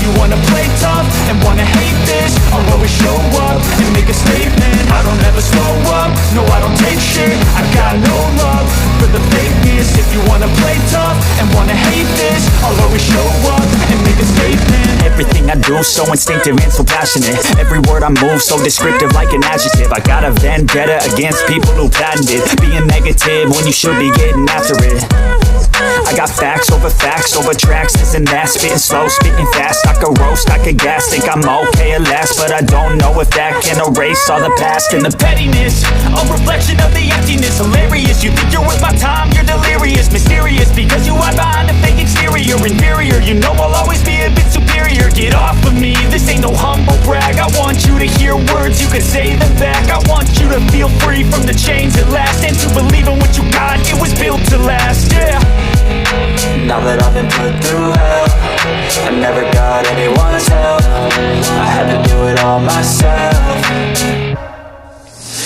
you wanna play tough and wanna hate this, I'll always show up and make a statement. I don't ever slow up, no I don't take shit. I got no love for the fakeness. If you wanna play tough and wanna hate this, I'll always show up and make a statement. Everything I do so instinctive and so passionate. Every word I move so descriptive like an adjective. I got a vendetta against people who patented being negative when you should be getting after it. I got facts over tracks, this and that. Spitting slow, spitting fast. I could roast, I could gas. Think I'm okay at last, but I don't know if that can erase all the past and the pettiness. A reflection of the emptiness. Hilarious, you think you're worth my time, you're delirious. Mysterious, because you hide behind a fake exterior. Inferior, you know I'll always be a bit superior. Get off of me, this ain't no humble brag. I want you to hear words, you can say them back. I want you to feel free from the chains at last, and to believe in what you got, it was built to last, yeah. Now that I've been put through hell, I never got anyone's help. I had to do it all myself.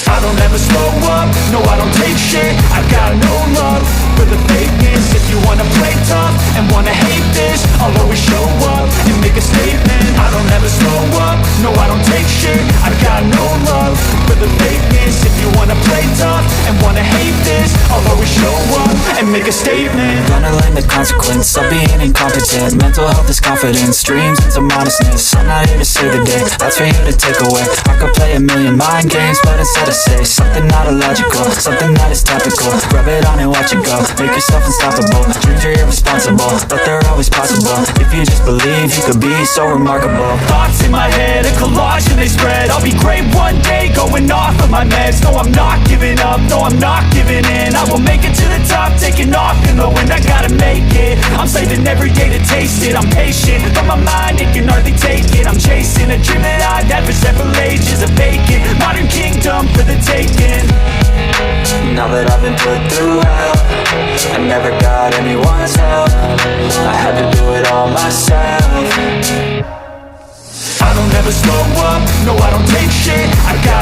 I don't ever slow up, no I don't take shit. I got no love for the fakeness. If you wanna play tough and wanna hate this, I'll always show up and make a statement. I don't ever slow up, no I don't take shit. I got no love for the fakeness. If you wanna play tough and wanna hate this, I'll always show up and make a statement. Gonna learn the consequence of being incompetent. Mental health is confidence, dreams into modestness. I'm not here to save the day, that's for you to take away. I could play a million mind games, but instead I say something not illogical, something that is topical. Rub it on and watch it go, make yourself unstoppable. Dreams are irresponsible, but they're always possible. If you just believe, you could be so remarkable. Thoughts in my head, a collage and they spread. I'll be great one day, going off of my meds. No, I'm not giving up, no, I'm not giving in. I will make it to the top, taking off in the wind. I gotta make it, I'm saving every day to taste it. I'm patient, but my mind, it can hardly take it. I'm chasing a dream that I've had for several ages. A vacant, modern kingdom for the taking. Now that I've been put through hell, I never got anyone's help. I had to do it all myself. I don't ever slow up, no I don't take shit. I got